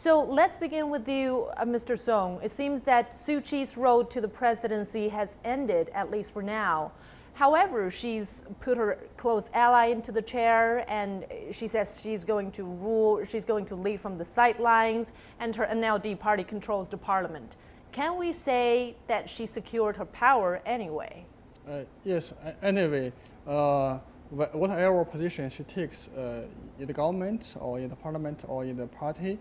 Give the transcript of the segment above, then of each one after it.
So let's begin with you, Mr. Song. It seems that Suu Kyi's road to the presidency has ended, at least for now. However, she's put her close ally into the chair, and she says she's going to rule, she's going to lead from the sidelines, and her NLD party controls the parliament. Can we say that she secured her power anyway? Yes, anyway, whatever position she takes in the government or in the parliament or in the party,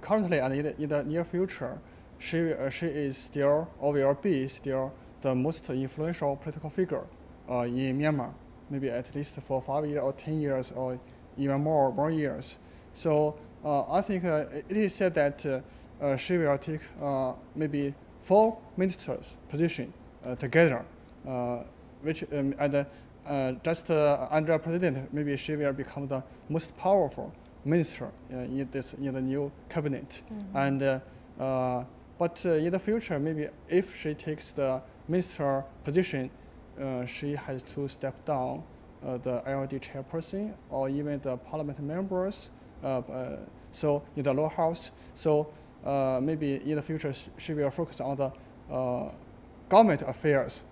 currently and in the near future, she is still or will be still the most influential political figure in Myanmar, maybe at least for 5 years or 10 years or even more years. So I think it is said that she will take maybe 4 ministers' position together, which just under a president, maybe she will become the most powerful minister in the new cabinet. And but in the future, maybe if she takes the minister position, she has to step down the LD chairperson or even the parliament members. So in the lower house, so maybe in the future she will focus on the government affairs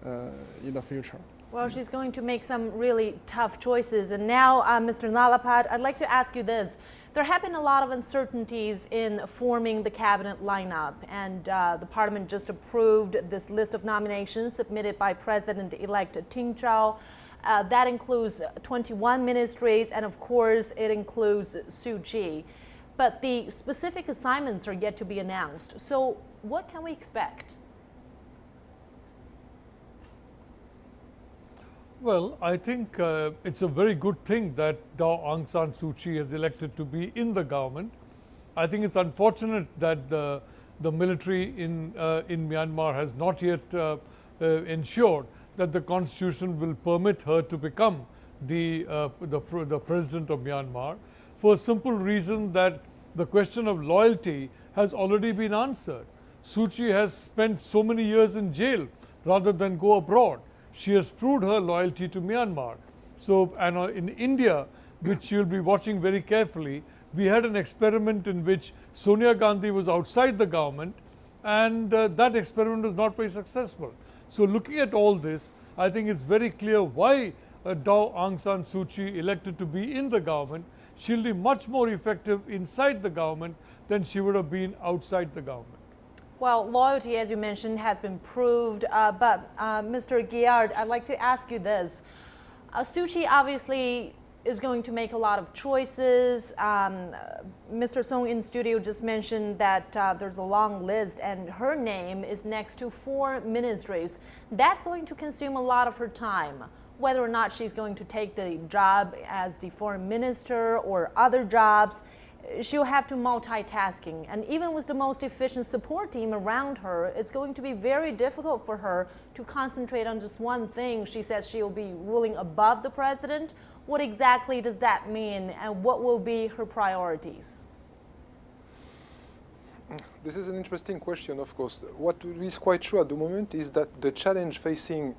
in the future. Well, she's going to make some really tough choices. And now, Mr. Nalapat, I'd like to ask you this. There have been a lot of uncertainties in forming the cabinet lineup, and the parliament just approved this list of nominations submitted by President-elect Ting Chao. That includes 21 ministries, and of course, it includes Suu Kyi. But the specific assignments are yet to be announced. So what can we expect? Well, I think it's a very good thing that Aung San Suu Kyi is elected to be in the government. I think it's unfortunate that the military in Myanmar has not yet ensured that the constitution will permit her to become the president of Myanmar, for a simple reason that the question of loyalty has already been answered. Suu Kyi has spent so many years in jail rather than go abroad. She has proved her loyalty to Myanmar. So, and in India, which you'll be watching very carefully, we had an experiment in which Sonia Gandhi was outside the government, and that experiment was not very successful. So looking at all this, I think it's very clear why Aung San Suu Kyi elected to be in the government. She'll be much more effective inside the government than she would have been outside the government. Well, loyalty, as you mentioned, has been proved, but Mr. Guillard, I'd like to ask you this. Suu Kyi obviously is going to make a lot of choices. Mr. Song in studio just mentioned that there's a long list, and her name is next to 4 ministries. That's going to consume a lot of her time. Whether or not she's going to take the job as the foreign minister or other jobs, she'll have to multitasking, and even with the most efficient support team around her, it's going to be very difficult for her to concentrate on just one thing. She says she'll be ruling above the president. What exactly does that mean, and what will be her priorities? This is an interesting question, of course. What is quite true at the moment is that the challenge facing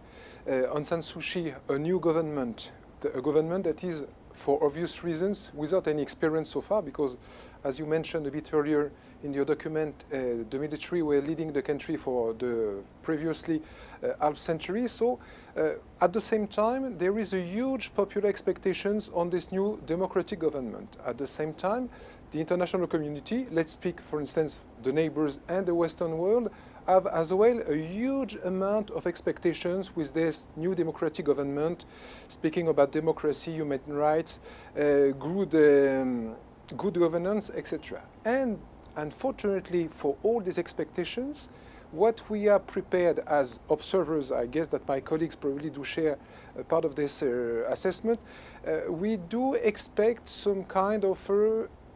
Aung San Suu Kyi, a new government, a government that is, for obvious reasons, without any experience so far, because as you mentioned a bit earlier in your document, the military were leading the country for the previously half century. So at the same time, there is a huge popular expectations on this new democratic government. At the same time, the international community, let's speak for instance the neighbors and the Western world, have as well a huge amount of expectations with this new democratic government, speaking about democracy, human rights, good governance, etc. And unfortunately for all these expectations, what we are prepared as observers, I guess that my colleagues probably do share a part of this assessment, we do expect some kind of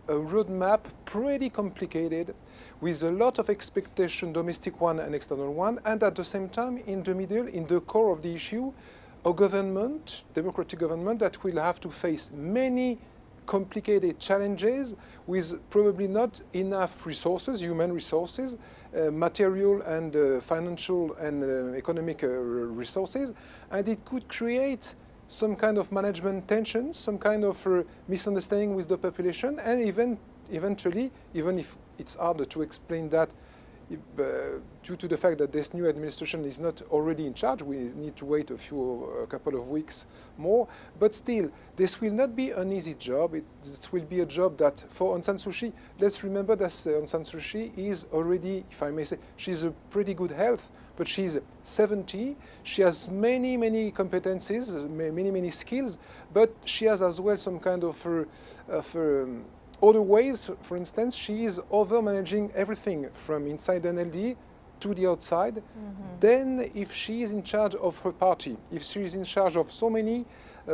a roadmap pretty complicated, with a lot of expectation, domestic one and external one, and at the same time, in the middle, in the core of the issue, a government, democratic government, that will have to face many complicated challenges with probably not enough resources, human resources, material and financial and economic resources, and it could create some kind of management tensions, some kind of misunderstanding with the population, and eventually, even if it's harder to explain that due to the fact that this new administration is not already in charge, we need to wait a couple of weeks more. But still, this will not be an easy job. It will be a job that, for Aung San Suu Kyi, let's remember that Aung San Suu Kyi is already, if I may say, she's a pretty good health, but she's 70. She has many competencies, many skills, but she has as well some kind of other ways. For instance, she is over-managing everything from inside NLD to the outside. Then if she is in charge of her party, if she is in charge of so many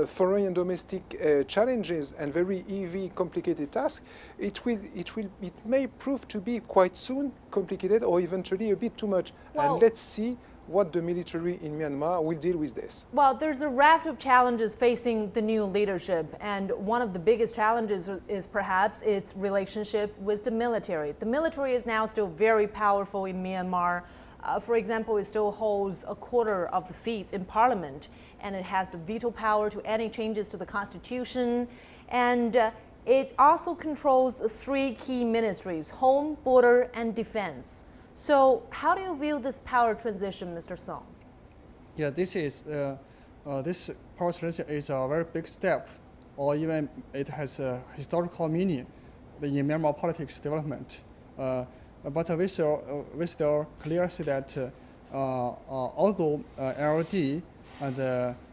foreign and domestic challenges and very heavy, complicated tasks, it may prove to be quite soon complicated or eventually a bit too much. Well, and let's see what the military in Myanmar will deal with this. Well, there's a raft of challenges facing the new leadership, and one of the biggest challenges is perhaps its relationship with the military. The military is now still very powerful in Myanmar. For example, it still holds a quarter of the seats in parliament, and it has the veto power to any changes to the constitution, and it also controls 3 key ministries: home, border, and defense. So how do you view this power transition, Mr. Song? Yeah, this power transition is a very big step, or even it has a historical meaning in Myanmar politics development. But we still clearly see that although LD and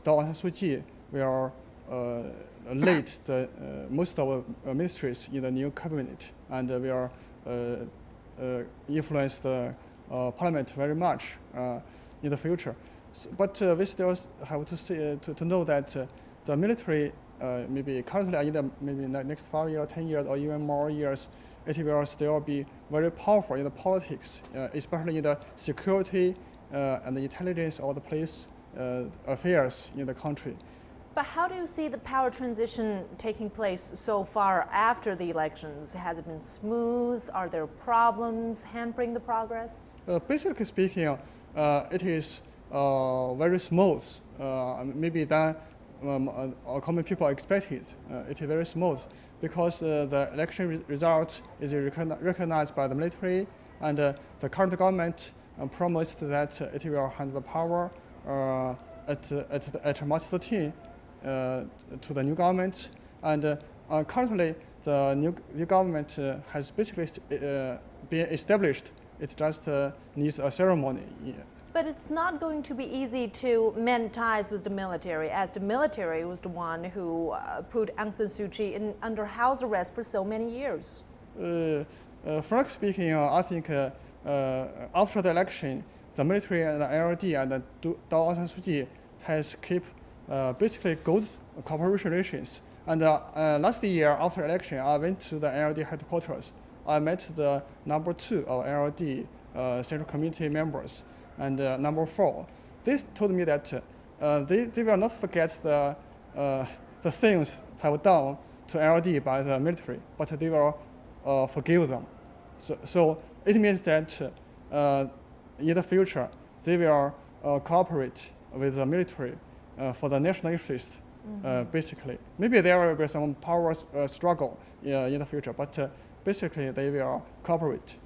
Aung San Suu Kyi will lead most of the ministries in the new cabinet, and will influence the parliament very much in the future. But we still have to see, to know that the military, maybe currently in the next 5 years, 10 years, or even more years, it will still be very powerful in the politics, especially in the security and the intelligence of the police affairs in the country. But how do you see the power transition taking place so far after the elections? Has it been smooth? Are there problems hampering the progress? Basically speaking, it is very smooth, maybe than common people expected. It is very smooth because the election result is recognized by the military, and the current government promised that it will hand the power at March 13 to the new government. And currently, the new government has basically been established. It just needs a ceremony. But it's not going to be easy to mend ties with the military, as the military was the one who put Aung San Suu Kyi under house arrest for so many years. Frankly speaking, I think after the election, the military and the LD and Aung San Suu Kyi has kept basically good cooperation relations. And last year, after election, I went to the LD headquarters. I met the number 2 of LD Central Committee members and number 4. They told me that they will not forget the things have done to LD by the military, but they will forgive them. So it means that in the future, they will cooperate with the military for the national interest, basically. Maybe there will be some power struggle in the future, but basically they will cooperate.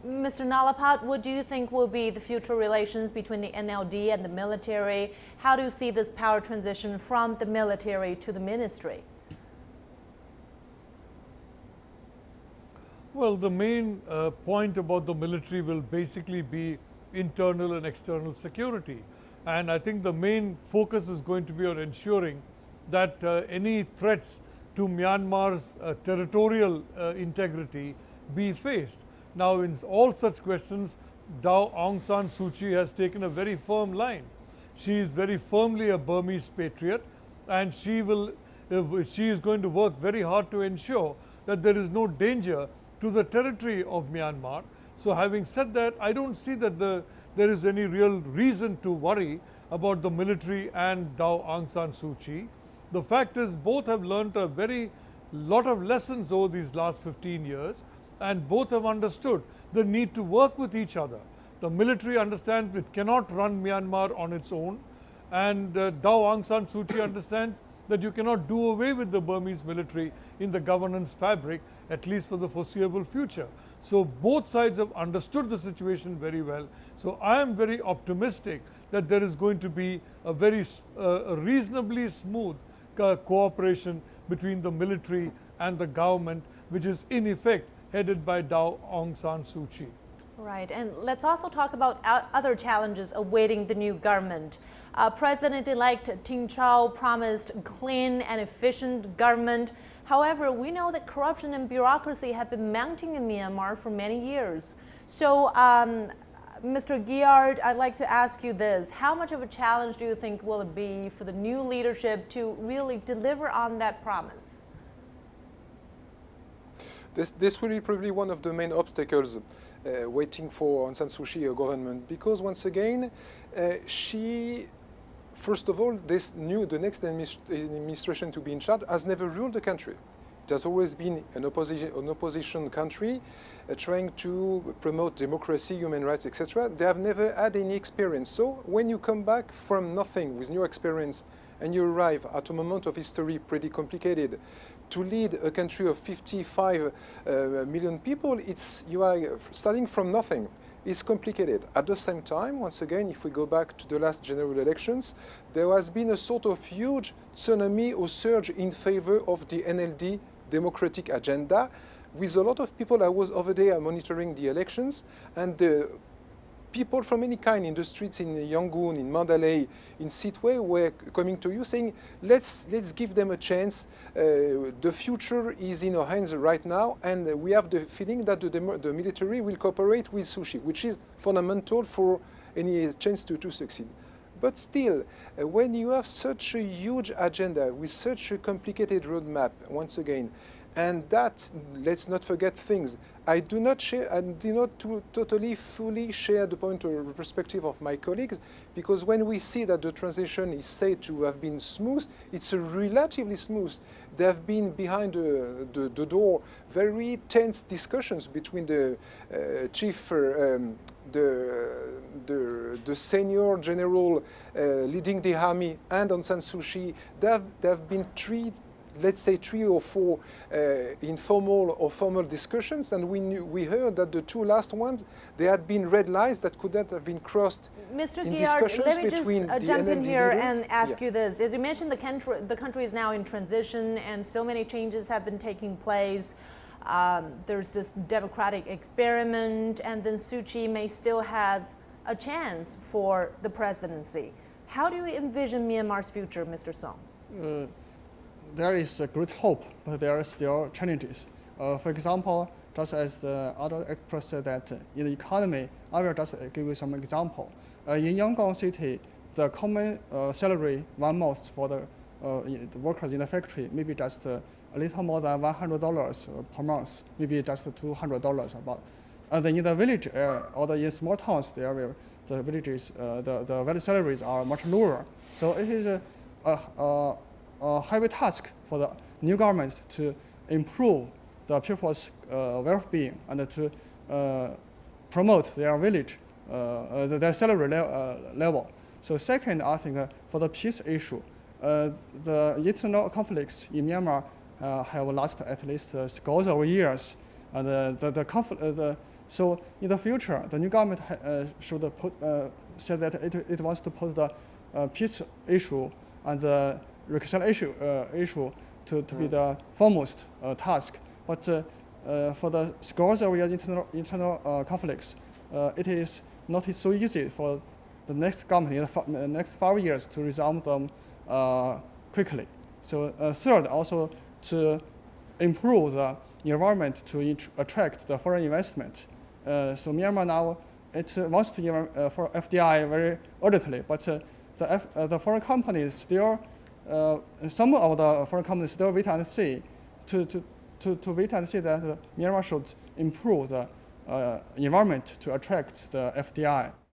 Mr. Nalapat, what do you think will be the future relations between the NLD and the military? How do you see this power transition from the military to the ministry? Well, the main point about the military will basically be internal and external security. And I think the main focus is going to be on ensuring that any threats to Myanmar's territorial integrity be faced. Now, in all such questions, Aung San Suu Kyi has taken a very firm line. She is very firmly a Burmese patriot, and she is going to work very hard to ensure that there is no danger to the territory of Myanmar. So having said that, I don't see that there is any real reason to worry about the military and Aung San Suu Kyi. The fact is, both have learnt a very lot of lessons over these last 15 years, and both have understood the need to work with each other. The military understands it cannot run Myanmar on its own. And Dao Aung San Suu Kyi understands that you cannot do away with the Burmese military in the governance fabric, at least for the foreseeable future. So both sides have understood the situation very well. So I am very optimistic that there is going to be a very reasonably smooth cooperation between the military and the government, which is in effect headed by Dao Aung San Suu Kyi. Right, and let's also talk about other challenges awaiting the new government. President-elect Tin Chau promised clean and efficient government. However, we know that corruption and bureaucracy have been mounting in Myanmar for many years. So, Mr. Guillard, I'd like to ask you this. How much of a challenge do you think will it be for the new leadership to really deliver on that promise? This will be probably one of the main obstacles waiting for Aung San Suu Kyi government, because once again, first of all, the next administration to be in charge has never ruled the country. It has always been an opposition country trying to promote democracy, human rights, etc. They have never had any experience. So when you come back from nothing with new experience and you arrive at a moment of history pretty complicated to lead a country of 55 million people, you are starting from nothing. Is complicated. At the same time, once again, if we go back to the last general elections, there has been a sort of huge tsunami or surge in favor of the NLD democratic agenda, with a lot of people. I was over there monitoring the elections, and people from any kind in the streets in Yangon, in Mandalay, in Sitwe were coming to you saying, let's give them a chance. The future is in our hands right now, and we have the feeling that the military will cooperate with Suu Kyi, which is fundamental for any chance to succeed. But still, when you have such a huge agenda with such a complicated roadmap, once again, and that, let's not forget things. I do not totally fully share the point of perspective of my colleagues, because when we see that the transition is said to have been smooth, it's relatively smooth. There have been behind the door very tense discussions between the chief, the senior general leading the army and Aung San Suu Kyi. There have been let's say three or four informal or formal discussions, and we heard that the two last ones, there had been red lines that could not have been crossed. Mr. in Guillard, discussions let me between just the jump in NLD here leader. and ask you this. As you mentioned, the country is now in transition, and so many changes have been taking place. There's this democratic experiment, and then Suu Kyi may still have a chance for the presidency. How do you envision Myanmar's future, Mr. Song? There is a great hope, but there are still challenges. For example, just as the other experts said that in the economy, I will just give you some example. In Yangon City, the common salary one month for the workers in the factory maybe just a little more than $100 per month, maybe just $200 about. And then in the village or in small towns, the villages, the value salaries are much lower. So it is a heavy task for the new government to improve the people's well-being and to promote their village, their salary level. So second, I think for the peace issue, the internal conflicts in Myanmar have lasted at least scores of years. And so in the future, the new government should say that it wants to put the peace issue and the reconciliation issue to be the foremost task. But for the scores of years internal conflicts, it is not so easy for the next government in the next 5 years to resolve them quickly. So third, also to improve the environment to attract the foreign investment. So Myanmar now, it wants to for FDI very urgently, but the foreign companies still, some of the foreign companies still wait and see to wait and see that Myanmar should improve the environment to attract the FDI.